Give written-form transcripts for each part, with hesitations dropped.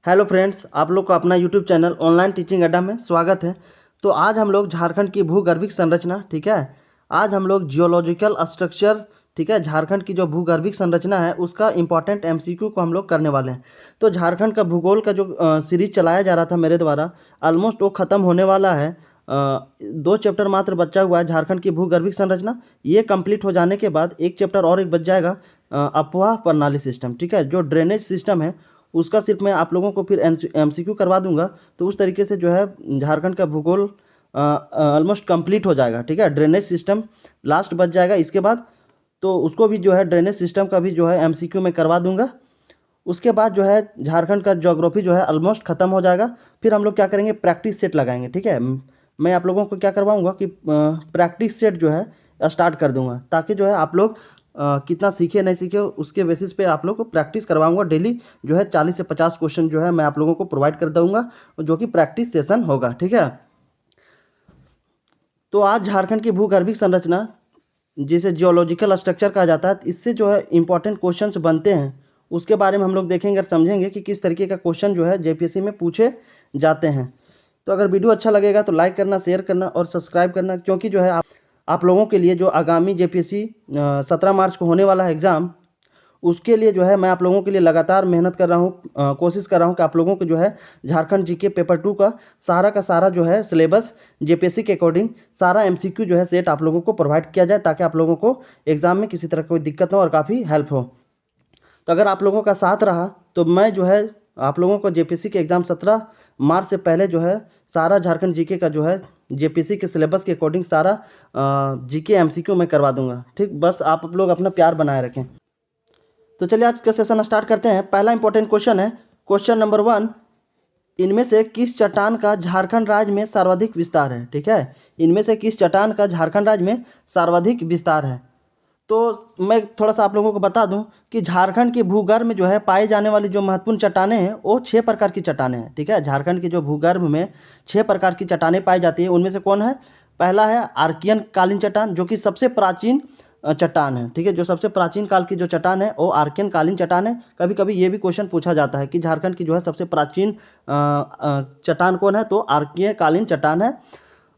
Hello friends, आप लोग को अपना यूट्यूब चैनल ऑनलाइन टीचिंग अड्डा में स्वागत है। तो आज हम लोग झारखंड की भूगर्भिक संरचना, ठीक है, आज हम लोग जियोलॉजिकल स्ट्रक्चर, ठीक है, झारखंड की जो भूगर्भिक संरचना है उसका इम्पॉर्टेंट एमसीक्यू को हम लोग करने वाले हैं। तो झारखंड का भूगोल का जो सीरीज चलाया जा रहा था मेरे द्वारा, ऑलमोस्ट वो ख़त्म होने वाला है। 2 चैप्टर मात्र बचा हुआ है झारखंड की भूगर्भिक संरचना। ये कंप्लीट हो जाने के बाद एक चैप्टर और एक बच जाएगा, अफवाह प्रणाली सिस्टम, ठीक है, जो ड्रेनेज सिस्टम है उसका सिर्फ मैं आप लोगों को फिर एमसीक्यू करवा दूंगा। तो उस तरीके से जो है झारखंड का भूगोल ऑलमोस्ट कंप्लीट हो जाएगा, ठीक है। ड्रेनेज सिस्टम लास्ट बच जाएगा इसके बाद, तो उसको भी जो है ड्रेनेज सिस्टम का भी जो है एमसीक्यू में करवा दूंगा। उसके बाद जो है झारखंड का ज्योग्राफी जो है ऑलमोस्ट ख़त्म हो जाएगा। फिर हम लोग क्या करेंगे, प्रैक्टिस सेट लगाएंगे, ठीक है। मैं आप लोगों को क्या करवाऊंगा कि प्रैक्टिस सेट जो है स्टार्ट कर दूंगा, ताकि जो है आप लोग कितना सीखे नहीं सीखे उसके बेसिस पे आप लोग को प्रैक्टिस करवाऊंगा। डेली जो है 40 से 50 क्वेश्चन जो है मैं आप लोगों को प्रोवाइड कर दूंगा, जो कि प्रैक्टिस सेशन होगा, ठीक है। तो आज झारखंड की भूगर्भिक संरचना, जिसे जियोलॉजिकल स्ट्रक्चर कहा जाता है, इससे जो है इंपॉर्टेंट क्वेश्चंस बनते हैं, उसके बारे में हम लोग देखेंगे और समझेंगे कि किस तरीके का क्वेश्चन जो है जेपीएससी में पूछे जाते हैं। तो अगर वीडियो अच्छा लगेगा तो लाइक करना, शेयर करना और सब्सक्राइब करना, क्योंकि जो है आप लोगों के लिए जो आगामी जेपीएससी 17 मार्च को होने वाला है एग्ज़ाम, उसके लिए जो है मैं आप लोगों के लिए लगातार मेहनत कर रहा हूँ, कोशिश कर रहा हूँ कि आप लोगों को जो है झारखंड जीके पेपर 2 का सारा जो है सिलेबस जेपीएससी के अकॉर्डिंग सारा एमसीक्यू जो है सेट आप लोगों को प्रोवाइड किया जाए, ताकि आप लोगों को एग्ज़ाम में किसी तरह कोई दिक्कत ना हो और काफ़ी हेल्प हो। तो अगर आप लोगों का साथ रहा तो मैं जो है आप लोगों को जेपीएससी के एग्ज़ाम 17 मार्च से पहले जो है सारा झारखंड जीके का जो है जेपीएससी के सिलेबस के अकॉर्डिंग सारा जीके एमसीक्यू मैं करवा दूंगा, ठीक। बस आप लोग अपना प्यार बनाए रखें। तो चलिए आज का सेशन स्टार्ट करते हैं। पहला इंपॉर्टेंट क्वेश्चन है, क्वेश्चन नंबर 1, इनमें से किस चट्टान का झारखंड राज्य में सर्वाधिक विस्तार है, ठीक है। इनमें से किस चट्टान का झारखंड राज्य में सर्वाधिक विस्तार है। तो मैं थोड़ा सा आप लोगों को बता दूं कि झारखंड के भूगर्भ में जो है पाई जाने वाली जो महत्वपूर्ण चट्टानें हैं वो 6 प्रकार की चट्टानें हैं, ठीक है। झारखंड के जो भूगर्भ में 6 प्रकार की चट्टानें पाई जाती है, उनमें से कौन है, पहला है आर्कियन कालीन चट्टान, जो कि सबसे प्राचीन चट्टान है, ठीक है। जो सबसे प्राचीन काल की जो चट्टान है वो आर्कियन कालीन चट्टान है। कभी कभी ये भी क्वेश्चन पूछा जाता है कि झारखंड की जो है सबसे प्राचीन चट्टान कौन है, तो आर्कियन कालीन चट्टान है।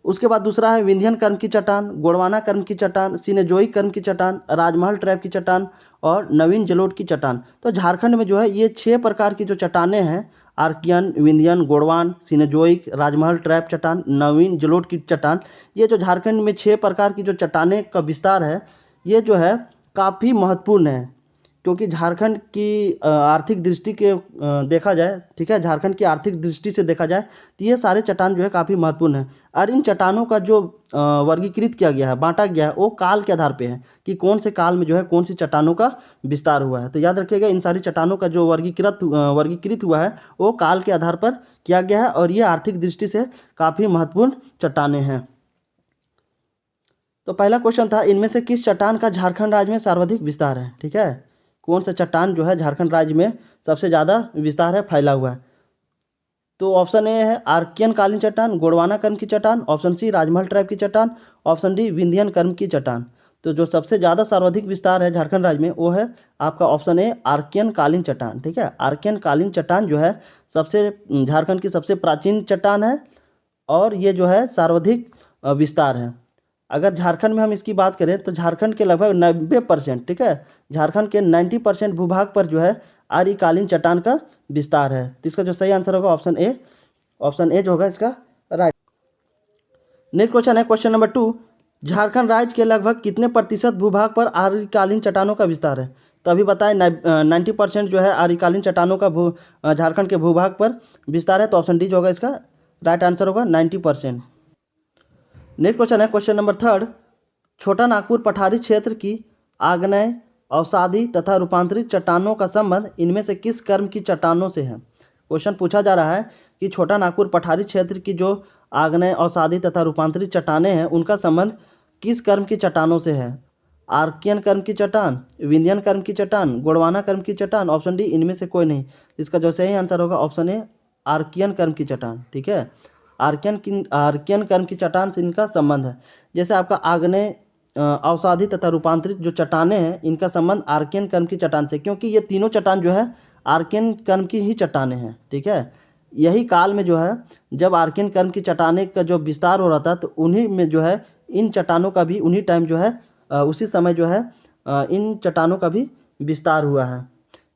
उसके बाद दूसरा है विंध्यन कर्म की चट्टान, गोंडवाना कर्म की चट्टान, सिनेजोइक कर्म की चट्टान, राजमहल ट्रैप की चट्टान और नवीन जलोढ़ की चट्टान। तो झारखंड में जो है ये 6 प्रकार की जो चट्टानें हैं, आर्कियन, विंध्यन, गोंडवान, सिनेजोइक, राजमहल ट्रैप चट्टान, नवीन जलोढ़ की चट्टान, ये जो झारखंड में 6 प्रकार की जो चट्टानें का विस्तार है, ये जो है काफ़ी महत्वपूर्ण है। क्योंकि झारखंड की आर्थिक दृष्टि के देखा जाए, ठीक है, झारखंड की आर्थिक दृष्टि से देखा जाए तो ये सारे चट्टान जो है काफ़ी महत्वपूर्ण है। और इन चट्टानों का जो वर्गीकृत किया गया है, बांटा गया है, वो काल के आधार पे है कि कौन से काल में जो है कौन सी चट्टानों का विस्तार हुआ है। तो याद रखिएगा, इन सारी चट्टानों का जो वर्गीकृत हुआ है वो काल के आधार पर किया गया है, और ये आर्थिक दृष्टि से काफ़ी महत्वपूर्ण चट्टानें हैं। तो पहला क्वेश्चन था, इनमें से किस चट्टान का झारखंड राज्य में सर्वाधिक विस्तार है, ठीक है। कौन सा चट्टान जो है झारखंड राज्य में सबसे ज़्यादा विस्तार है, फैला हुआ है। तो ऑप्शन ए है आर्कियन कालीन चट्टान, गोंडवाना कर्म की चट्टान, ऑप्शन सी राजमहल ट्रैप की चट्टान, ऑप्शन डी विंध्यन कर्म की चट्टान। तो जो सबसे ज़्यादा सर्वाधिक विस्तार है झारखंड राज्य में वो है आपका ऑप्शन ए आर्कियन कालीन चट्टान, ठीक है। आर्कियन कालीन चट्टान जो है सबसे झारखंड की सबसे प्राचीन चट्टान है, और ये जो है सर्वाधिक विस्तार है। अगर झारखंड में हम इसकी बात करें तो झारखंड के लगभग 90%, ठीक है, झारखंड के 90% भूभाग पर जो है आर्यकालीन चट्टान का विस्तार है। तो इसका जो सही आंसर होगा ऑप्शन ए, ऑप्शन ए जो होगा इसका राइट। नेक्स्ट क्वेश्चन है, क्वेश्चन नंबर 2, झारखंड राज्य के लगभग कितने प्रतिशत भूभाग पर आर्यकालीन चट्टानों का विस्तार है। तो अभी बताएं 90% जो है आर्यकालीन चट्टानों का झारखंड के भूभाग पर विस्तार है। तो ऑप्शन डी जो होगा इसका राइट आंसर होगा 90%। नेक्स्ट क्वेश्चन है, क्वेश्चन नंबर 3, छोटा नागपुर पठारी क्षेत्र की आग्नेय, अवसादी तथा रूपांतरित चट्टानों का संबंध इनमें से किस कर्म की चट्टानों से है। क्वेश्चन पूछा जा रहा है कि छोटा नागपुर पठारी क्षेत्र की जो आग्नेय, अवसादी तथा रूपांतरित चट्टानें हैं उनका संबंध किस कर्म की चट्टानों से है। आर्कियन कर्म की चट्टान, विंध्यन कर्म की चट्टान, गोंडवाना कर्म की चट्टान, ऑप्शन डी इनमें से कोई नहीं। इसका जो सही आंसर होगा ऑप्शन ए आर्कियन कर्म की चट्टान, ठीक है। आर्कियन कर्म की चट्टान से इनका संबंध है। जैसे आपका आग्नेय, अवसादी तथा रूपांतरित जो चट्टानें हैं इनका संबंध आर्कियन कर्म की चट्टान से, क्योंकि ये तीनों चट्टान जो है आर्कियन कर्म की ही चट्टानें हैं। ठीक है, यही काल में जो है जब आर्कियन कर्म की चट्टानें का जो विस्तार हो रहा था तो उन्हीं में जो है इन चट्टानों का भी उन्हीं टाइम जो है उसी समय जो है इन चट्टानों का भी विस्तार हुआ है।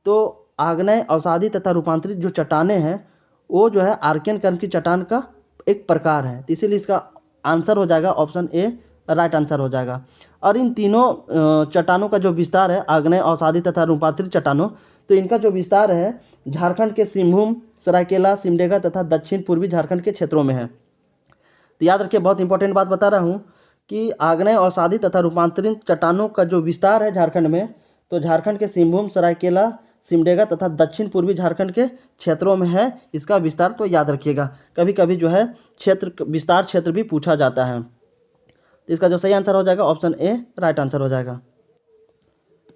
तो आग्नेय, अवसादी तथा रूपांतरित जो चट्टानें हैं वो जो है आर्कियन कर्म की चट्टान का एक प्रकार है। तो इसीलिए इसका आंसर हो जाएगा ऑप्शन ए राइट आंसर हो जाएगा। और इन तीनों चट्टानों का जो विस्तार है, आग्नेय, अवसादी तथा रूपांतरित चट्टानों, तो इनका जो विस्तार है झारखंड के सिंहभूम, सरायकेला, सिमडेगा तथा दक्षिण पूर्वी झारखंड के क्षेत्रों में है। तो याद रखिए, बहुत इंपॉर्टेंट बात बता रहा हूँ कि आग्नेय, अवसादी तथा रूपांतरित चट्टानों का जो विस्तार है झारखंड में, तो झारखंड के सिंहभूम, सरायकेला, सिमडेगा तथा दक्षिण पूर्वी झारखंड के क्षेत्रों में है इसका विस्तार। तो याद रखिएगा, कभी कभी जो है क्षेत्र विस्तार क्षेत्र भी पूछा जाता है। तो इसका जो सही आंसर हो जाएगा ऑप्शन ए राइट आंसर हो जाएगा।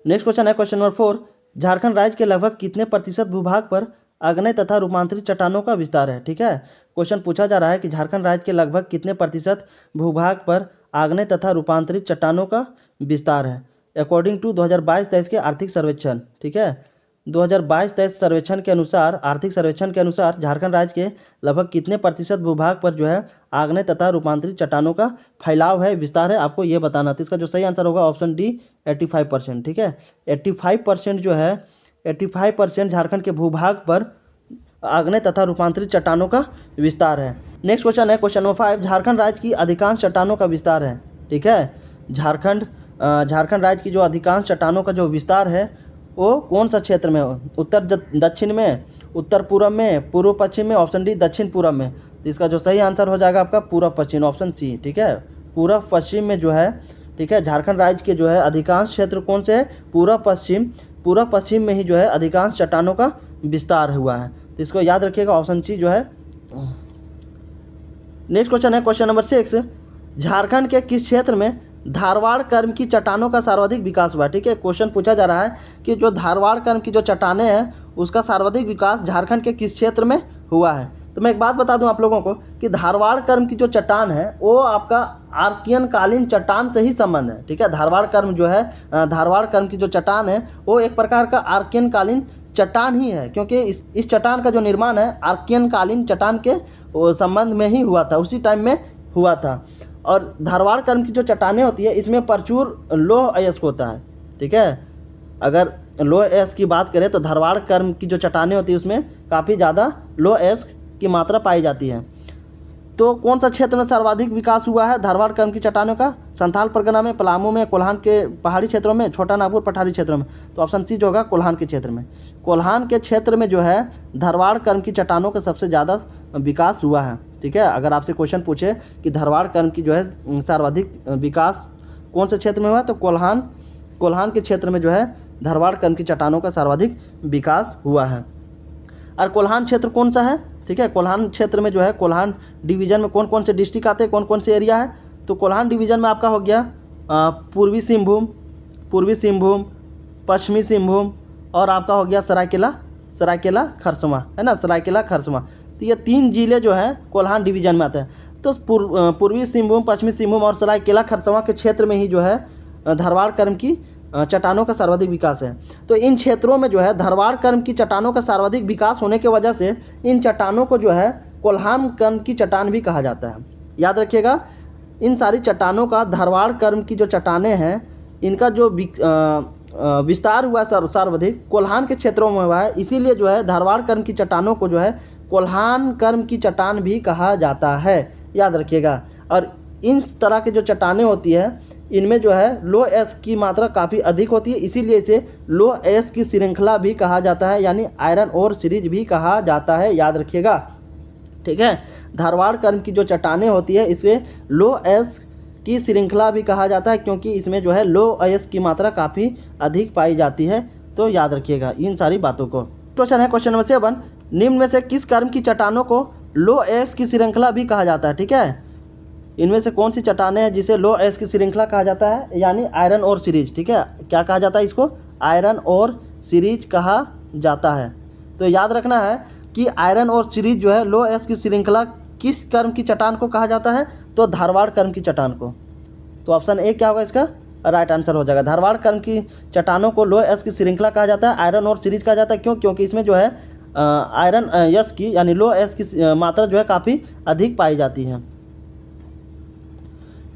नेक्स्ट क्वेश्चन है क्वेश्चन नंबर 4, झारखंड राज्य के लगभग कितने प्रतिशत भूभाग पर आग्नेय तथा रूपांतरित चट्टानों का विस्तार है। ठीक है, क्वेश्चन पूछा जा रहा है कि झारखंड राज्य के लगभग कितने प्रतिशत भूभाग पर आग्नेय तथा रूपांतरित चट्टानों का विस्तार है अकॉर्डिंग टू 2022-23 के आर्थिक सर्वेक्षण। ठीक है, 2022-23 सर्वेक्षण के अनुसार, आर्थिक सर्वेक्षण के अनुसार झारखंड राज्य के लगभग कितने प्रतिशत भूभाग पर जो है आग्नेय तथा रूपांतरित चट्टानों का फैलाव है, विस्तार है, आपको ये बताना। तो इसका जो सही आंसर होगा ऑप्शन डी 85%। ठीक है, 85% जो है 85% झारखंड के भूभाग पर आग्नेय तथा रूपांतरित चट्टानों का विस्तार है। नेक्स्ट क्वेश्चन है क्वेश्चन नंबर 5, झारखंड राज्य की अधिकांश चट्टानों का विस्तार है। ठीक है, झारखंड राज्य की जो अधिकांश चट्टानों का जो विस्तार है वो कौन सा क्षेत्र में हो, उत्तर दक्षिण में, उत्तर पूर्व में, पूर्व पश्चिम में, ऑप्शन डी दक्षिण पूर्व में। तो इसका जो सही आंसर हो जाएगा आपका पूर्व पश्चिम, ऑप्शन सी। ठीक है, पूर्व पश्चिम में जो है, ठीक है, झारखंड राज्य के जो है अधिकांश क्षेत्र कौन से है, पूर्व पश्चिम, पूर्व पश्चिम में ही जो है अधिकांश चट्टानों का विस्तार हुआ है। तो इसको याद रखिएगा ऑप्शन सी जो है। नेक्स्ट क्वेश्चन है क्वेश्चन नंबर 6, झारखंड के किस क्षेत्र में धारवाड़ कर्म की चट्टानों का सर्वाधिक विकास हुआ। ठीक है, क्वेश्चन पूछा जा रहा है कि जो धारवाड़ कर्म की जो चट्टानें हैं उसका सर्वाधिक विकास झारखंड के किस क्षेत्र में हुआ है। तो मैं एक बात बता दूं आप लोगों को कि धारवाड़ कर्म की जो चट्टान है वो आपका आर्कियन कालीन चट्टान से ही संबंध है। ठीक है, धारवाड़ कर्म जो है, धारवाड़ कर्म की जो चट्टान है वो एक प्रकार का आर्कियन कालीन चट्टान ही है, क्योंकि इस चट्टान का जो निर्माण है आर्कियन कालीन चट्टान के संबंध में ही हुआ था, उसी टाइम में हुआ था। और धारवाड़ कर्म की जो चट्टानें होती है इसमें प्रचुर लौह अयस्क होता है। ठीक है, अगर लौह अयस्क की बात करें तो धारवाड़ कर्म की जो चट्टानें होती है उसमें काफ़ी ज़्यादा लौह अयस्क की मात्रा पाई जाती है। तो कौन सा क्षेत्र में सर्वाधिक विकास हुआ है धारवाड़ कर्म की चट्टानों का, संथाल परगना में, पलामू में, कोल्हान के पहाड़ी क्षेत्रों में, छोटा नागपुर पठारी क्षेत्रों में। तो ऑप्शन सी जो होगा कोल्हान के क्षेत्र में। कोल्हान के क्षेत्र में जो है धारवाड़ कर्म की चट्टानों का सबसे ज़्यादा विकास हुआ है। ठीक है, अगर आपसे क्वेश्चन पूछे कि धारवाड़ कर्म की जो है सर्वाधिक विकास कौन से क्षेत्र में हुआ, तो कोल्हान के क्षेत्र में जो है धारवाड़ कर्म की चट्टानों का सर्वाधिक विकास हुआ है। और कोल्हान क्षेत्र कौन सा है, ठीक है, कोल्हान क्षेत्र में जो है कोल्हान डिवीज़न में कौन कौन से डिस्ट्रिक्ट आते हैं, कौन कौन से एरिया है, तो कोल्हान डिवीज़न में आपका हो गया पूर्वी सिंहभूम, पश्चिमी सिंहभूम और आपका हो गया सरायकेला खरसवां, है ना, सरायकेला खरसवां। तो ये 3 जिले जो हैं कोल्हान डिवीज़न में आते हैं। तो पूर्वी सिंहभूम, पश्चिमी सिंहभूम और सरायकेला खरसवां के क्षेत्र में ही जो है धारवाड़ कर्म की चट्टानों का सर्वाधिक विकास है। तो इन क्षेत्रों में जो है धारवाड़ कर्म की चट्टानों का सर्वाधिक विकास होने की वजह से इन चट्टानों को जो है कोल्हान कर्म की चट्टान भी कहा जाता है। याद रखिएगा, इन सारी चट्टानों का धारवाड़ कर्म की जो चट्टानें हैं इनका जो विस्तार हुआ सर्वाधिक कोल्हान के क्षेत्रों में हुआ है, इसीलिए जो है धारवाड़ कर्म की चट्टानों को जो है कोल्हान कर्म की चट्टान भी कहा जाता है। याद रखिएगा, और इन तरह की जो चट्टानें होती है इनमें जो है लो एस की मात्रा काफ़ी अधिक होती है, इसीलिए इसे लो एस की श्रृंखला भी कहा जाता है, यानी आयरन और सीरीज भी कहा जाता है। याद रखिएगा, ठीक है, धारवाड़ कर्म की जो चट्टानें होती है इसे लो एस की श्रृंखला भी कहा जाता है, क्योंकि इसमें जो है लो एस की मात्रा काफ़ी अधिक पाई जाती है। तो याद रखिएगा इन सारी बातों को। क्वेश्चन है क्वेश्चन नंबर 7, निम्न में से किस कर्म की चट्टानों को लो एस की श्रृंखला भी कहा जाता है। ठीक है, इनमें से कौन सी चट्टानें हैं जिसे लो एस की श्रृंखला कहा जाता है, यानी आयरन और सीरीज। ठीक है, क्या कहा जाता है इसको, आयरन और सीरीज कहा जाता है। तो याद रखना है कि आयरन और सीरीज जो है लो एस की श्रृंखला किस कर्म की चट्टान को कहा जाता है, तो धारवाड़ कर्म की चट्टान को। तो ऑप्शन ए क्या होगा इसका, राइट आंसर हो जाएगा। धारवाड़ कर्म की चट्टानों को लोह यश की श्रृंखला कहा जाता है, आयरन और सीरीज कहा जाता है। क्यों? क्योंकि इसमें जो है आयरन यश की यानी लोह यश की मात्रा जो है काफ़ी अधिक पाई जाती है।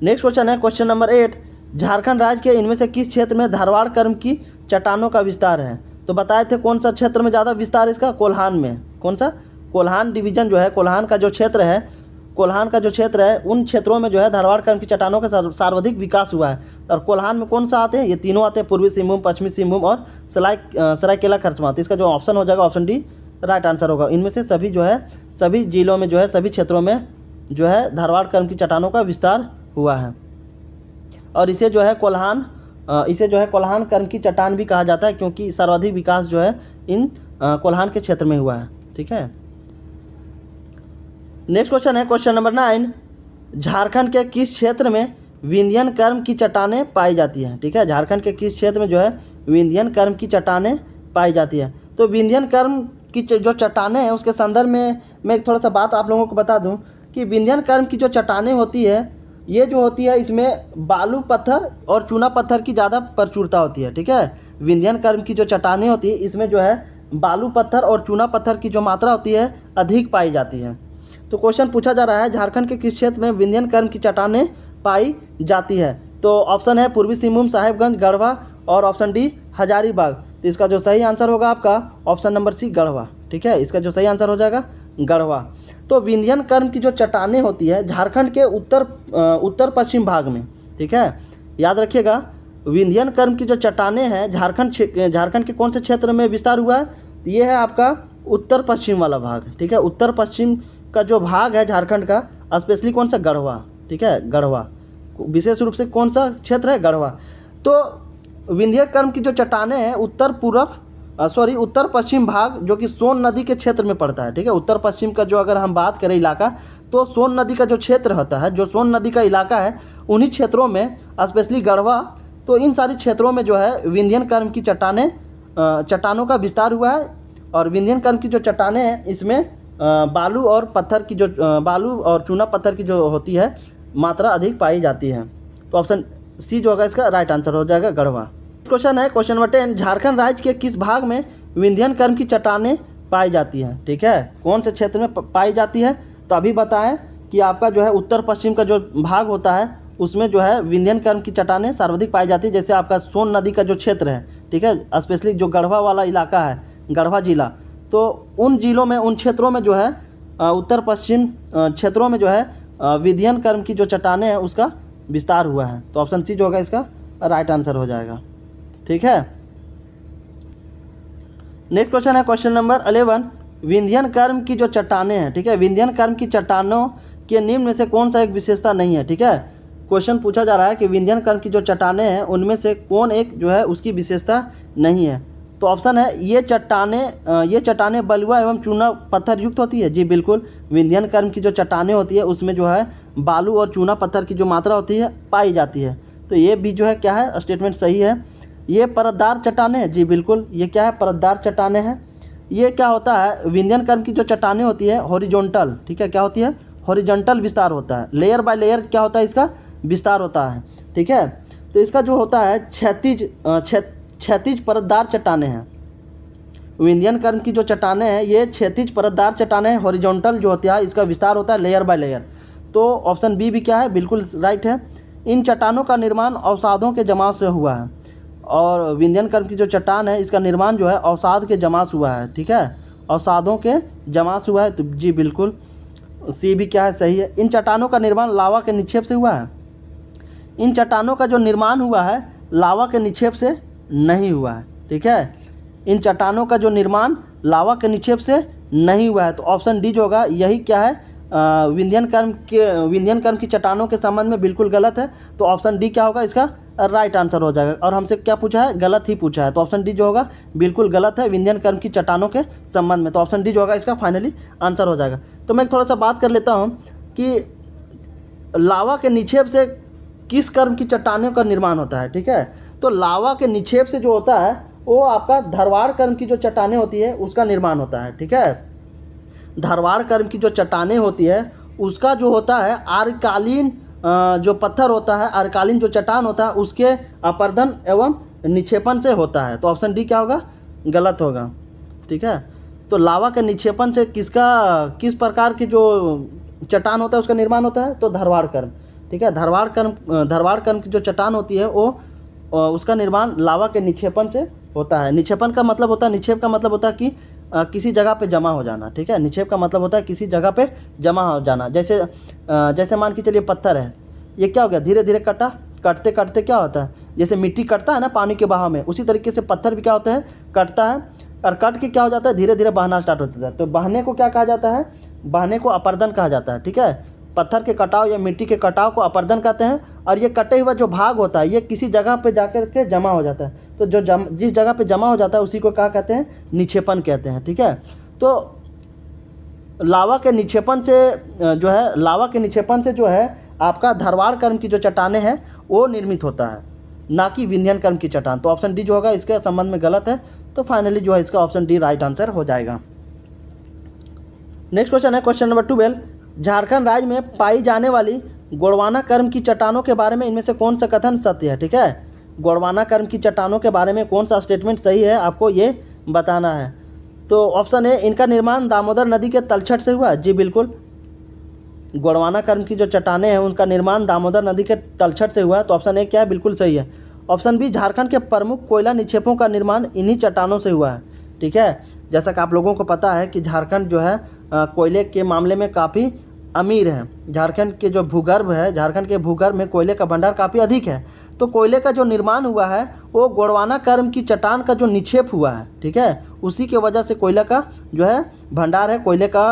नेक्स्ट क्वेश्चन है क्वेश्चन नंबर 8, झारखंड राज्य के इनमें से किस क्षेत्र में धारवाड़ कर्म की चट्टानों का विस्तार है? तो बताए थे कौन सा क्षेत्र में ज़्यादा विस्तार इसका? कोल्हान में। कौन सा? कोल्हान डिवीजन जो है, कोल्हान का जो क्षेत्र है, कोल्हान का जो क्षेत्र है उन क्षेत्रों में जो है धारवाड़ कर्म की चट्टानों का सर्वाधिक विकास हुआ है। और कोल्हान में कौन सा आते हैं? ये तीनों आते हैं, पूर्वी सिंहभूम, पश्चिमी सिंहभूम और सरायकेला खरसावां। तो इसका जो ऑप्शन हो जाएगा ऑप्शन डी राइट आंसर होगा। इनमें से सभी जो है सभी जिलों में जो है सभी क्षेत्रों में जो है धारवाड़ कर्म की चट्टानों का विस्तार हुआ है। और इसे जो है कोल्हान कर्म की चट्टान भी कहा जाता है, क्योंकि सर्वाधिक विकास जो है इन कोल्हान के क्षेत्र में हुआ है। ठीक है। नेक्स्ट क्वेश्चन है क्वेश्चन नंबर 9, झारखंड के किस क्षेत्र में विंध्यन कर्म की चट्टानें पाई जाती हैं? ठीक है, झारखंड के किस क्षेत्र में जो है विंध्यन कर्म की चट्टानें पाई जाती है? तो विंध्यन कर्म की जो चट्टानें हैं उसके संदर्भ में मैं थोड़ा सा बात आप लोगों को बता दूं कि विंध्यन कर्म की जो चट्टानें होती है ये जो होती है इसमें बालू पत्थर और चूना पत्थर की ज़्यादा प्रचुरता होती है। ठीक है, विंध्यन कर्म की जो चट्टानें होती है इसमें जो है बालू पत्थर और चूना पत्थर की जो मात्रा होती है अधिक पाई जाती है। तो क्वेश्चन पूछा जा रहा है झारखंड के किस क्षेत्र में विंध्यन कर्म की चट्टानें पाई जाती है? तो ऑप्शन है पूर्वी सिंहभूम, साहेबगंज, गढ़वा और ऑप्शन डी हजारीबाग। तो इसका जो सही आंसर होगा आपका ऑप्शन नंबर सी गढ़वा। ठीक है, इसका जो सही आंसर हो जाएगा गढ़वा। तो विंध्यन कर्म की जो चट्टानें होती है झारखंड के उत्तर पश्चिम भाग में, ठीक है, याद रखिएगा, विंध्यन कर्म की जो चट्टानें हैं झारखंड के कौन से क्षेत्र में विस्तार हुआ है? तो ये है आपका उत्तर पश्चिम वाला भाग। ठीक है, उत्तर पश्चिम का जो भाग है झारखंड का, स्पेशली कौन सा? गढ़वा। ठीक है, गढ़वा, विशेष रूप से कौन सा क्षेत्र है? गढ़वा। तो विंध्य कर्म की जो चट्टानें हैं उत्तर पश्चिम भाग जो कि सोन नदी के क्षेत्र में पड़ता है। ठीक है, उत्तर पश्चिम का जो अगर हम बात करें इलाका, तो सोन नदी का जो क्षेत्र होता है, जो सोन नदी का इलाका है, उन्हीं क्षेत्रों में स्पेशली गढ़वा, तो इन सारी क्षेत्रों में जो है विंध्यन कर्म की चट्टानों का विस्तार हुआ है। और विंध्यन कर्म की जो चट्टानें हैं इसमें बालू और चूना पत्थर की जो होती है मात्रा अधिक पाई जाती है। तो ऑप्शन सी जो होगा इसका राइट आंसर हो जाएगा गढ़वा। क्वेश्चन है क्वेश्चन नंबर 10, झारखंड राज्य के किस भाग में विंध्यन कर्म की चट्टानें पाई जाती हैं? ठीक है, कौन से क्षेत्र में पाई जाती है? तो अभी बताएं कि आपका जो है उत्तर पश्चिम का जो भाग होता है उसमें जो है विंध्यन कर्म की चट्टानें सर्वाधिक पाई जाती है। जैसे आपका सोन नदी का जो क्षेत्र है, ठीक है, स्पेशली जो गढ़वा वाला इलाका है, गढ़वा जिला, तो उन जिलों में, उन क्षेत्रों में जो है उत्तर पश्चिम क्षेत्रों में जो है विंध्यन कर्म की जो चट्टानें हैं उसका विस्तार हुआ है। तो ऑप्शन सी जो होगा इसका राइट आंसर हो जाएगा। ठीक है। नेक्स्ट क्वेश्चन है क्वेश्चन नंबर 11, विंध्यन कर्म की जो चट्टानें हैं, ठीक है, विंध्यन कर्म की चट्टानों के निम्न में से कौन सा एक विशेषता नहीं है? ठीक है, क्वेश्चन पूछा जा रहा है कि विंध्यन कर्म की जो चट्टानें हैं उनमें से कौन एक जो है उसकी विशेषता नहीं है? तो ऑप्शन है ये चट्टानें बलुआ एवं चूना पत्थर युक्त होती है। जी बिल्कुल, विंध्यन कर्म की जो चट्टानें होती है उसमें जो है बालू और चूना पत्थर की जो मात्रा होती है पाई जाती है। तो ये भी जो है क्या है, स्टेटमेंट सही है। ये परतदार चट्टानें हैं। जी बिल्कुल, ये क्या है, परतदार चट्टानें हैं। ये क्या होता है, विंध्यन कर्म की जो चट्टानें होती है हॉरिजॉन्टल, ठीक है, क्या होती है, हॉरिजॉन्टल विस्तार होता है, लेयर बाय लेयर क्या होता है इसका विस्तार होता है। ठीक है, तो इसका जो होता है क्षैतिज परतदार चट्टानें हैं। विंध्यन कर्म की जो चट्टानें हैं ये क्षैतिज परतदार चट्टानें हैं, हॉरिजॉन्टल जो होता है इसका विस्तार होता है लेयर बाय लेयर। तो ऑप्शन बी भी क्या है, बिल्कुल राइट है। इन चट्टानों का निर्माण अवसादों के जमाव से हुआ है, और विंध्यन कर्म की जो चट्टान है इसका निर्माण जो है अवसाद के जमा से हुआ है। ठीक है, अवसादों के जमा से हुआ है। तो जी बिल्कुल सी भी क्या है, सही है। इन चट्टानों का निर्माण लावा के निक्षेप से हुआ है। इन चट्टानों का जो निर्माण हुआ है लावा के निक्षेप से नहीं हुआ है। ठीक है, इन चट्टानों का जो निर्माण लावा के निक्षेप से नहीं हुआ है। तो ऑप्शन डी जो होगा यही क्या है, विंध्यन कर्म की चट्टानों के संबंध में बिल्कुल गलत है। तो ऑप्शन डी क्या होगा इसका राइट आंसर हो जाएगा। और हमसे क्या पूछा है, गलत ही पूछा है। तो ऑप्शन डी जो होगा बिल्कुल गलत है विंध्यन कर्म की चट्टानों के संबंध में। तो ऑप्शन डी जो होगा इसका फाइनली आंसर हो जाएगा। तो मैं थोड़ा सा बात कर लेता हूँ कि लावा के निक्षेप से किस कर्म की चट्टानों का निर्माण होता है। ठीक है, तो लावा के निक्षेप से जो होता है वो आपका धारवाड़ कर्म की जो चट्टानें होती है उसका निर्माण होता है। ठीक है, धारवाड़ कर्म की जो चट्टानें होती है उसका जो होता है आर्यकालीन जो पत्थर होता है, अर्कालीन जो चट्टान होता है, उसके अपर्दन एवं निक्षेपण से होता है। तो ऑप्शन डी क्या होगा, गलत होगा। ठीक है, तो लावा के निक्षेपण से किस प्रकार की जो चट्टान होता है उसका निर्माण होता है, तो धरवाड़ कर्म। ठीक है, धरवाड़ कर्म की जो चट्टान होती है वो उसका निर्माण लावा के निक्षेपण से होता है। निक्षेपण का मतलब होता है, निक्षेप का मतलब होता है कि किसी जगह पे जमा हो जाना। ठीक है, निक्षेप का मतलब होता है किसी जगह पे जमा हो जाना। जैसे मान के चलिए पत्थर है, ये क्या हो गया, धीरे धीरे कटते कटते क्या होता है, जैसे मिट्टी कटता है ना पानी के बहाव में, उसी तरीके से पत्थर भी क्या होता है, कटता है, और कट के क्या हो जाता है, धीरे धीरे बहना स्टार्ट होता है। तो बहने को क्या कहा जाता है, बहने को अपर्दन कहा जाता है। ठीक है, पत्थर के कटाव या मिट्टी के कटाव को अपर्दन कहते हैं। और ये कटे हुआ जो भाग होता है ये किसी जगह पे जाकर के जमा हो जाता है। तो जिस जगह पे जमा हो जाता है उसी को क्या कहते हैं, निक्षेपण कहते हैं। ठीक है, तो लावा के निक्षेपण से जो है आपका धरवाड़ कर्म की जो चट्टानें हैं वो निर्मित होता है, ना कि विंध्यन कर्म की चट्टान। तो ऑप्शन डी जो होगा इसके संबंध में गलत है। तो फाइनली जो है इसका ऑप्शन डी राइट आंसर हो जाएगा। नेक्स्ट क्वेश्चन है क्वेश्चन नंबर 12। झारखंड राज्य में पाई जाने वाली गोंडवाना कर्म की चट्टानों के बारे में इनमें से कौन सा कथन सत्य है। ठीक है, गोंडवाना कर्म की चट्टानों के बारे में कौन सा स्टेटमेंट सही है आपको ये बताना है। तो ऑप्शन ए, इनका निर्माण दामोदर नदी के तलछट से हुआ। जी बिल्कुल, गोंडवाना कर्म की जो चट्टानें हैं उनका निर्माण दामोदर नदी के तलछट से हुआ है। तो ऑप्शन ए क्या है, बिल्कुल सही है। ऑप्शन बी, झारखंड के प्रमुख कोयला निक्षेपों का निर्माण इन्हीं चट्टानों से हुआ है। ठीक है, जैसा कि आप लोगों को पता है कि झारखंड जो है कोयले के मामले में काफ़ी अमीर है। झारखंड के जो भूगर्भ है, झारखंड के भूगर्भ में कोयले का भंडार काफ़ी अधिक है। तो कोयले का जो निर्माण हुआ है वो गोंडवाना कर्म की चट्टान का जो निक्षेप हुआ है, ठीक है, उसी के वजह से कोयले का जो है भंडार है, कोयले का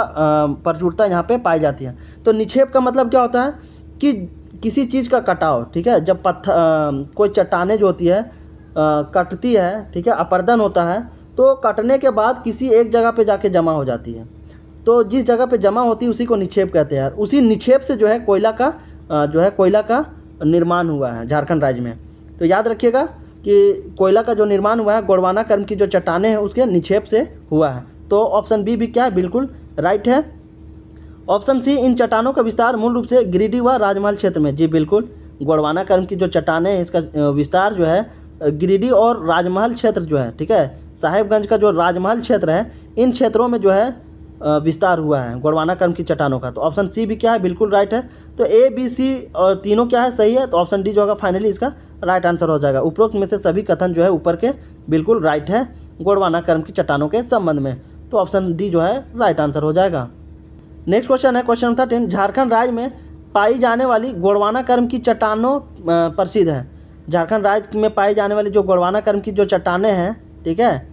प्रचुरता यहाँ पे पाई जाती है। तो निक्षेप का मतलब क्या होता है कि किसी चीज़ का कटाव। ठीक है, जब कोई चट्टानें जो होती है कटती है, ठीक है, अपर्दन होता है, तो कटने के बाद किसी एक जगह पे जाके जमा हो जाती है। तो जिस जगह पे जमा होती है उसी को निक्षेप कहते हैं। उसी निक्षेप से जो है कोयला का निर्माण हुआ है झारखंड राज्य में। तो याद रखिएगा कि कोयला का जो निर्माण हुआ है गोंडवाना कर्म की जो चट्टानें हैं उसके निक्षेप से हुआ है। तो ऑप्शन बी भी क्या है, बिल्कुल राइट है। ऑप्शन सी, इन चट्टानों का विस्तार मूल रूप से गिरिडीह व राजमहल क्षेत्र में। जी बिल्कुल, गोंडवाना कर्म की जो चट्टानें हैं इसका विस्तार जो है गिरिडीह और राजमहल क्षेत्र जो है, ठीक है, साहेबगंज का जो राजमहल क्षेत्र है, इन क्षेत्रों में जो है विस्तार हुआ है गोंडवाना कर्म की चट्टानों का। तो ऑप्शन सी भी क्या है, बिल्कुल राइट है। तो ए बी सी और तीनों क्या है, सही है। तो ऑप्शन डी जो होगा फाइनली इसका राइट आंसर हो जाएगा। उपरोक्त में से सभी कथन जो है ऊपर के बिल्कुल राइट है गोंडवाना कर्म की चट्टानों के संबंध में। तो ऑप्शन डी जो है राइट आंसर हो जाएगा। नेक्स्ट क्वेश्चन है क्वेश्चन 13। झारखंड राज्य में पाई जाने वाली गोंडवाना कर्म की चट्टानों प्रसिद्ध है। झारखंड राज्य में पाई जाने वाली जो गोंडवाना कर्म की जो चट्टानें हैं, ठीक है,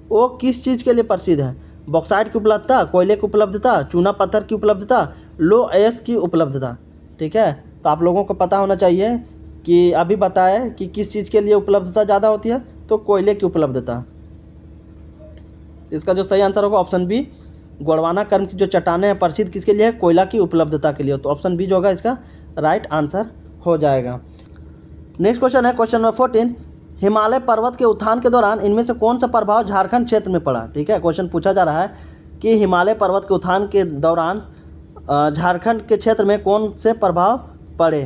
वो किस चीज़ के लिए प्रसिद्ध है। बॉक्साइट की उपलब्धता, कोयले की उपलब्धता, चूना पत्थर की उपलब्धता, लो अयस्क की उपलब्धता। ठीक है, तो आप लोगों को पता होना चाहिए कि अभी बताया कि किस चीज़ के लिए उपलब्धता ज़्यादा होती है, तो कोयले की उपलब्धता। इसका जो सही आंसर होगा ऑप्शन बी, गोंडवाना कर्म की जो चट्टानें हैं प्रसिद्ध किसके लिए है, कोयला की उपलब्धता के लिए। तो ऑप्शन बी जो होगा इसका राइट आंसर हो जाएगा। नेक्स्ट क्वेश्चन है क्वेश्चन नंबर 14। हिमालय पर्वत के उत्थान के दौरान इनमें से कौन सा प्रभाव झारखंड क्षेत्र में पड़ा। ठीक है, क्वेश्चन पूछा जा रहा है कि हिमालय पर्वत के उत्थान के दौरान झारखंड के क्षेत्र में कौन से प्रभाव पड़े।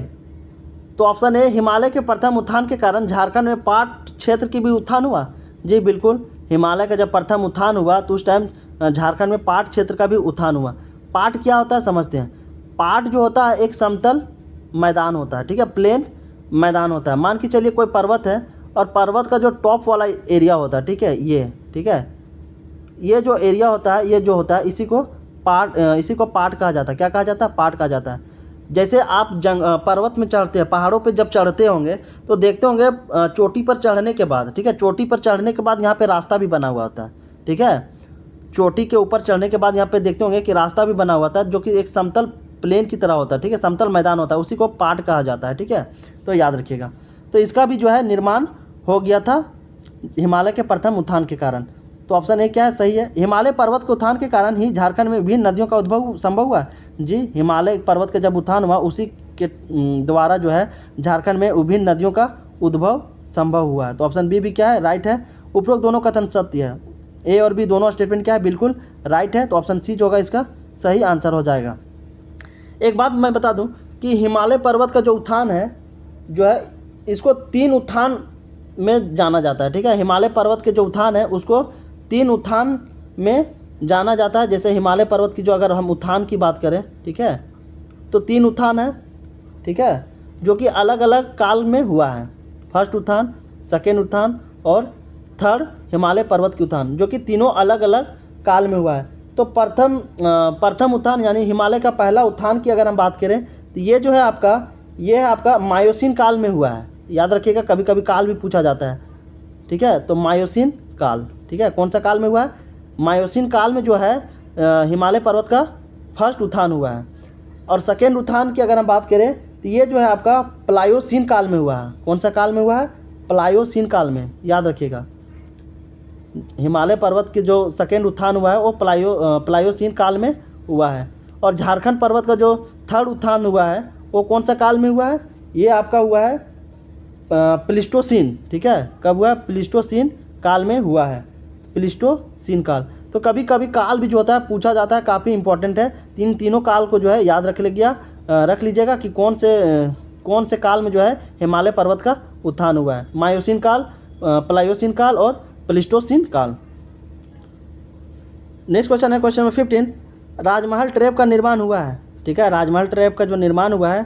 तो ऑप्शन ए, हिमालय के प्रथम उत्थान के कारण झारखंड में पाट क्षेत्र की भी उत्थान हुआ। जी बिल्कुल, हिमालय का जब प्रथम उत्थान हुआ तो उस टाइम झारखंड में पाट क्षेत्र का भी उत्थान हुआ। पाट क्या होता है समझते हैं। पाट जो होता है एक समतल मैदान होता है, ठीक है, प्लेन मैदान होता है। मान के चलिए कोई पर्वत है और पर्वत का जो टॉप वाला एरिया होता है, ठीक है, ये, ठीक है, ये जो एरिया होता है, ये जो होता है इसी को पाट कहा जाता है। क्या कहा जाता है, पाट कहा जाता है। जैसे आप पर्वत में चढ़ते हैं, पहाड़ों पे जब चढ़ते होंगे तो देखते होंगे चोटी पर चढ़ने के बाद, ठीक है, चोटी पर चढ़ने के बाद यहाँ पे रास्ता भी बना हुआ होता है। ठीक है, चोटी के ऊपर चढ़ने के बाद यहाँ पे देखते होंगे कि रास्ता भी बना हुआ था जो कि एक समतल प्लेन की तरह होता है, ठीक है, समतल मैदान होता है, उसी को पाट कहा जाता है। ठीक है, तो याद रखिएगा। तो इसका भी जो है निर्माण हो गया था हिमालय के प्रथम उत्थान के कारण। तो ऑप्शन ए क्या है, सही है। हिमालय पर्वत के उत्थान के कारण ही झारखंड में विभिन्न नदियों का उद्भव संभव हुआ। जी, हिमालय पर्वत का जब उत्थान हुआ उसी के द्वारा जो है झारखंड में विभिन्न नदियों का उद्भव संभव हुआ है। तो ऑप्शन बी भी क्या है, राइट है। उपरोक्त दोनों कथन सत्य है। ए और बी दोनों स्टेटमेंट क्या है, बिल्कुल राइट है। तो ऑप्शन सी जो होगा इसका सही आंसर हो जाएगा। एक बात मैं बता दूं कि हिमालय पर्वत का जो उत्थान है जो है इसको 3 उत्थान में जाना जाता है। ठीक है, हिमालय पर्वत के जो उत्थान है उसको 3 उत्थान में जाना जाता है। जैसे हिमालय पर्वत की जो अगर हम उत्थान की बात करें, ठीक है, तो 3 उत्थान है, ठीक है, जो कि अलग अलग काल में हुआ है। फर्स्ट उत्थान, सेकेंड उत्थान और थर्ड हिमालय पर्वत की उत्थान, जो कि तीनों अलग अलग काल में हुआ है। तो प्रथम उत्थान यानी हिमालय का पहला उत्थान की अगर हम बात करें तो ये जो है आपका मायोसीन काल में हुआ है। याद रखिएगा, कभी कभी काल भी पूछा जाता है। ठीक है, तो मायोसीन काल, ठीक है, कौन सा काल में हुआ है? मायोसीन काल में जो है हिमालय पर्वत का फर्स्ट उत्थान हुआ है। और सेकेंड उत्थान की अगर हम बात करें तो ये जो है आपका प्लायोसीन काल में हुआ है। कौन सा काल में हुआ है? प्लायोसीन काल में। याद रखिएगा, हिमालय पर्वत के जो सेकेंड उत्थान हुआ है वो प्लायोसीन काल में हुआ है। और झारखंड पर्वत का जो थर्ड उत्थान हुआ है वो कौन सा काल में हुआ है? ये आपका हुआ है प्लीस्टोसीन। ठीक है, कब हुआ है? प्लीस्टोसीन काल में हुआ है, प्लीस्टोसीन काल। तो कभी कभी काल भी जो होता है पूछा जाता है, काफ़ी इंपॉर्टेंट है। तीनों काल को जो है याद रख लीजिएगा कि कौन से काल में जो है हिमालय पर्वत का उत्थान हुआ है। मायोसीन काल, प्लायोसीन काल और प्लीस्टोसीन काल। नेक्स्ट क्वेश्चन है क्वेश्चन नंबर 15, राजमहल ट्रैप का निर्माण हुआ है। ठीक है, राजमहल ट्रैप का जो निर्माण हुआ है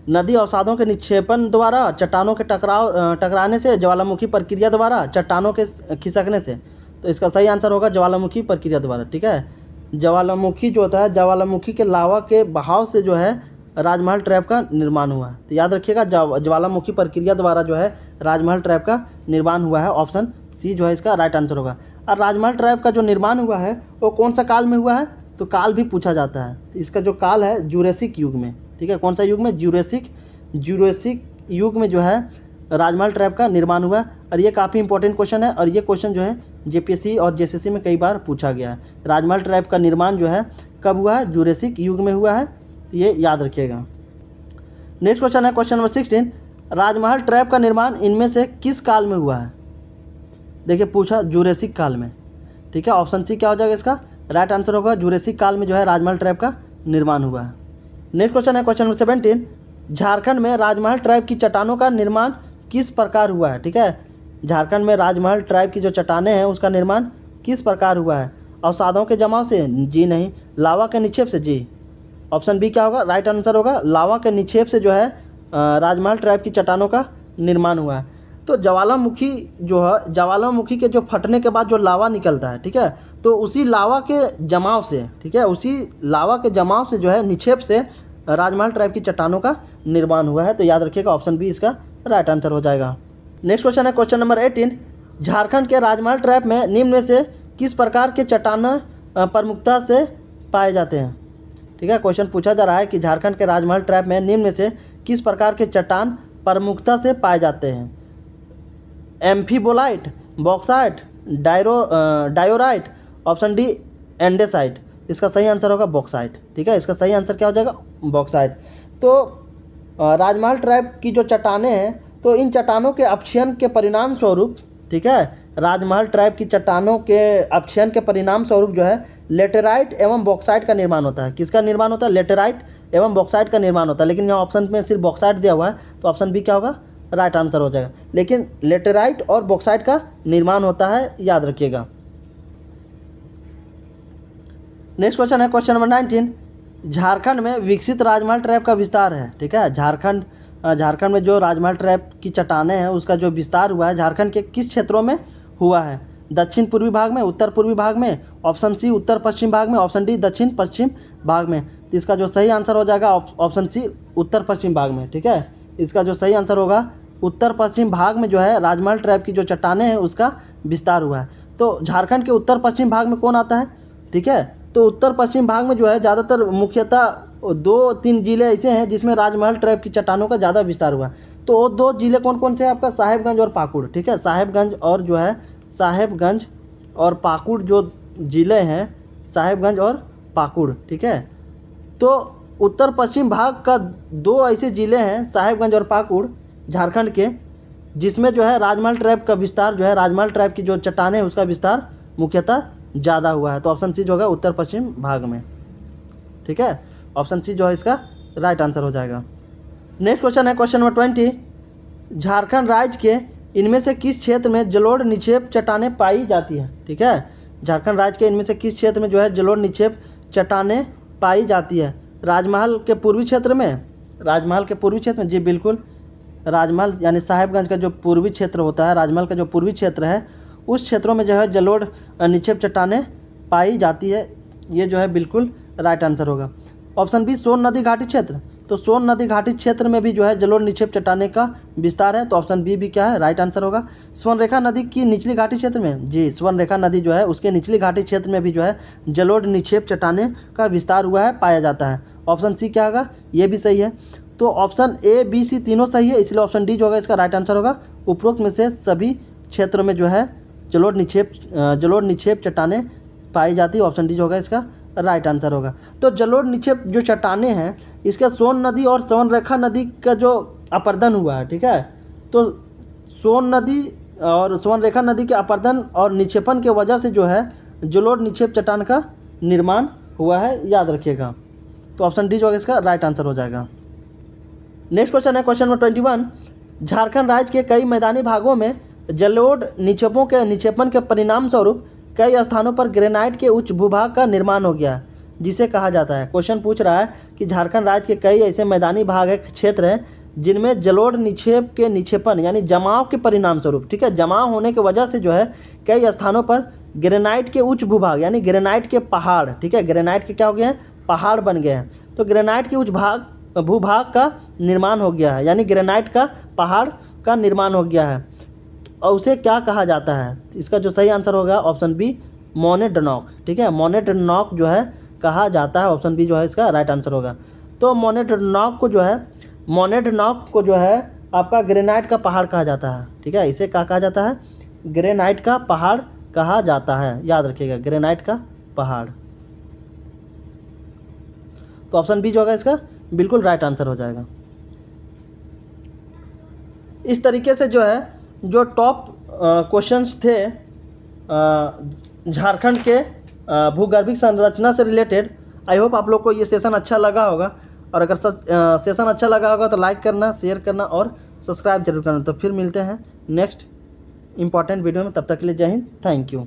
नदी अवसादों के निक्षेपण द्वारा, चट्टानों के टकराने से, ज्वालामुखी प्रक्रिया द्वारा, चट्टानों के खिसकने से। तो इसका सही आंसर होगा ज्वालामुखी प्रक्रिया द्वारा। ठीक है, ज्वालामुखी जो होता है, ज्वालामुखी के लावा के बहाव से जो है राजमहल ट्रैप का निर्माण हुआ है। तो याद रखिएगा, ज्वालामुखी प्रक्रिया द्वारा जो है राजमहल ट्रैप का निर्माण हुआ है। ऑप्शन सी जो है इसका राइट आंसर होगा। और राजमहल ट्रैप का जो निर्माण हुआ है वो कौन सा काल में हुआ है? तो काल भी पूछा जाता है। तो इसका जो काल है जुरेसिक युग में। ठीक है, कौन सा युग में? जुरेसिक युग में जो है राजमहल ट्रैप का निर्माण हुआ। और ये काफ़ी इंपॉर्टेंट क्वेश्चन है और ये क्वेश्चन जो है जेपीएससी और जेएसएससी में कई बार पूछा गया है। राजमहल ट्रैप का निर्माण जो है कब हुआ है? जुरेसिक युग में हुआ है, तो ये याद रखिएगा। नेक्स्ट क्वेश्चन है क्वेश्चन नंबर 16, राजमहल ट्रैप का निर्माण इनमें से किस काल में हुआ है? देखिए पूछा जुरेसिक काल में। ठीक है, ऑप्शन सी क्या हो जाएगा इसका? राइट आंसर होगा जुरेसिक काल में जो है राजमहल ट्रैप का निर्माण हुआ है। नेक्स्ट क्वेश्चन है क्वेश्चन नंबर 17, झारखंड में राजमहल ट्रैप की चट्टानों का निर्माण किस प्रकार हुआ है? ठीक है, झारखंड में राजमहल ट्रैप की जो चट्टानें हैं उसका निर्माण किस प्रकार हुआ है? अवसादों के जमाव से? जी नहीं। लावा के निक्षेप से? जी। ऑप्शन बी क्या होगा? राइट आंसर होगा लावा के निक्षेप से जो है राजमहल ट्रैप की चट्टानों का निर्माण हुआ है। तो ज्वालामुखी जो है, ज्वालामुखी के जो फटने के बाद जो लावा निकलता है, ठीक है, तो उसी लावा के जमाव से, ठीक है, उसी लावा के जमाव से जो है निक्षेप से राजमहल ट्रैप की चट्टानों का निर्माण हुआ है। तो याद रखिएगा ऑप्शन बी इसका राइट आंसर हो जाएगा। नेक्स्ट क्वेश्चन है क्वेश्चन नंबर 18, झारखंड के राजमहल ट्रैप में निम्न में से किस प्रकार के चट्टान प्रमुखता से पाए जाते हैं? ठीक है, क्वेश्चन पूछा जा रहा है कि झारखंड के राजमहल ट्रैप में निम्न में से किस प्रकार के चट्टान प्रमुखता से पाए जाते हैं? Amphibolite, bauxite, diorite, option D andesite. इसका सही आंसर होगा बॉक्साइट। ठीक है, इसका सही आंसर क्या हो जाएगा? बॉक्साइट। तो राजमहल ट्रैप की जो चट्टानें हैं, तो इन चट्टानों के अपक्षयन के परिणाम स्वरूप, ठीक है, राजमहल ट्रैप की चट्टानों के अपक्षयन के परिणाम स्वरूप जो है लेटेराइट एवं बॉक्साइट का निर्माण होता है। किसका निर्माण होता है? लेटेराइट एवं बॉक्साइट का निर्माण होता है। लेकिन यहाँ ऑप्शन में सिर्फ बॉक्साइट दिया हुआ है, तो ऑप्शन बी क्या होगा? राइट आंसर हो जाएगा। लेकिन लेटेराइट और बॉक्साइट का निर्माण होता है, याद रखिएगा। नेक्स्ट क्वेश्चन है क्वेश्चन नंबर 19, झारखंड में विकसित राजमहल ट्रैप का विस्तार है। ठीक है, झारखंड में जो राजमहल ट्रैप की चट्टानें हैं उसका जो विस्तार हुआ है झारखंड के किस क्षेत्रों में हुआ है? दक्षिण पूर्वी भाग में, उत्तर पूर्वी भाग में, ऑप्शन सी उत्तर पश्चिम भाग में, ऑप्शन डी दक्षिण पश्चिम भाग में। तो इसका जो सही आंसर हो जाएगा ऑप्शन सी उत्तर पश्चिम भाग में। ठीक है, इसका जो सही आंसर होगा उत्तर पश्चिम भाग में जो है राजमहल ट्रैप की जो चट्टानें हैं उसका विस्तार हुआ है। तो झारखंड के उत्तर पश्चिम भाग में कौन आता है? ठीक है, तो उत्तर पश्चिम भाग में जो है ज़्यादातर मुख्यतः 2-3 ज़िले ऐसे हैं जिसमें राजमहल ट्रैप की चट्टानों का ज़्यादा विस्तार हुआ है। तो वो 2 ज़िले कौन कौन से हैं आपका? साहेबगंज और पाकुड़। ठीक है, साहेबगंज और पाकुड़ जो ज़िले हैं, साहेबगंज और पाकुड़। ठीक है, तो उत्तर पश्चिम भाग का 2 ऐसे ज़िले हैं साहेबगंज और पाकुड़ झारखंड के, जिसमें जो है राजमहल ट्रैप का विस्तार जो है, राजमहल ट्रैप की जो चट्टानें हैं उसका विस्तार मुख्यतः ज़्यादा हुआ है। तो ऑप्शन सी जो होगा उत्तर पश्चिम भाग में। ठीक है, ऑप्शन सी जो है इसका राइट आंसर हो जाएगा। नेक्स्ट क्वेश्चन है क्वेश्चन नंबर 20, झारखंड राज्य के इनमें से किस क्षेत्र में जलोढ़ निक्षेप चट्टानें पाई जाती है। ठीक है, झारखंड राज्य के इनमें से किस क्षेत्र में जो है जलोढ़ निक्षेप चट्टानें पाई जाती है। राजमहल के पूर्वी क्षेत्र में, राजमहल के पूर्वी क्षेत्र में, जी बिल्कुल, राजमहल यानी साहेबगंज का जो पूर्वी क्षेत्र होता है, राजमहल का जो पूर्वी क्षेत्र है, उस क्षेत्रों में जो है जलोढ़ निक्षेप चट्टानें पाई जाती है। ये जो है बिल्कुल राइट आंसर होगा। ऑप्शन बी, सोन नदी घाटी क्षेत्र, तो सोन नदी घाटी क्षेत्र में भी जो है जलोढ़ निक्षेप चट्टानें का विस्तार है, तो ऑप्शन बी भी क्या है, राइट आंसर होगा। स्वर्णरेखा नदी की निचली घाटी क्षेत्र में, जी स्वर्णरेखा नदी जो है उसके निचली घाटी क्षेत्र में भी जो है जलोढ़ निक्षेप चट्टानें का विस्तार हुआ है, पाया जाता है। ऑप्शन सी क्या होगा, ये भी सही है। तो ऑप्शन ए बी सी तीनों सही है, इसलिए ऑप्शन डी जो होगा इसका राइट आंसर होगा। उपरोक्त में से सभी क्षेत्रों में जो है जलोढ़ निक्षेप चट्टानें पाई जाती है, ऑप्शन डी जो होगा इसका राइट आंसर होगा। तो जलोढ़ निक्षेप जो चट्टानें हैं इसका सोन नदी और स्वर्णरेखा नदी का जो अपर्दन हुआ है, ठीक है, तो सोन नदी और स्वर्णरेखा नदी के अपर्दन और निक्षेपण के वजह से जो है जलोढ़ निक्षेप चट्टान का निर्माण हुआ है, याद रखिएगा। तो ऑप्शन डी जो है इसका राइट आंसर हो जाएगा। नेक्स्ट क्वेश्चन है क्वेश्चन नंबर 21, झारखंड राज्य के कई मैदानी भागों में जलोढ़ निक्षेपों के निक्षेपण के परिणाम स्वरूप कई स्थानों पर ग्रेनाइट के उच्च भूभाग का निर्माण हो गया, जिसे कहा जाता है। क्वेश्चन पूछ रहा है कि झारखंड राज्य के कई ऐसे मैदानी भाग है, क्षेत्र हैं जिनमें जलोढ़ निक्षेप के निक्षेपण यानी जमाव के परिणाम स्वरूप, ठीक है, जमाव होने की वजह से जो है कई स्थानों पर ग्रेनाइट के उच्च भूभाग यानी ग्रेनाइट के पहाड़, ठीक है, ग्रेनाइट के क्या हो गए हैं, पहाड़ बन गए हैं। तो ग्रेनाइट के उच्च भूभाग का निर्माण हो गया है, यानी ग्रेनाइट का पहाड़ का निर्माण हो गया है, और उसे क्या कहा जाता है। इसका जो सही आंसर होगा ऑप्शन बी, मोनेडनॉक, ठीक है, मोनेडनॉक जो है कहा जाता है, ऑप्शन बी जो है इसका राइट आंसर होगा। तो मोनेडनॉक को जो है आपका ग्रेनाइट का पहाड़ कहा जाता है, ठीक है, इसे क्या कहा जाता है, ग्रेनाइट का पहाड़ कहा जाता है, याद रखिएगा, ग्रेनाइट का पहाड़। तो ऑप्शन बी जो होगा इसका बिल्कुल राइट आंसर हो जाएगा। इस तरीके से जो है जो टॉप क्वेश्चंस थे झारखंड के भूगर्भिक संरचना से रिलेटेड। आई होप आप लोग को ये सेशन अच्छा लगा होगा, और अगर सेशन अच्छा लगा होगा तो लाइक करना, शेयर करना और सब्सक्राइब जरूर करना। तो फिर मिलते हैं नेक्स्ट इंपॉर्टेंट वीडियो में, तब तक के लिए जय हिंद, थैंक यू।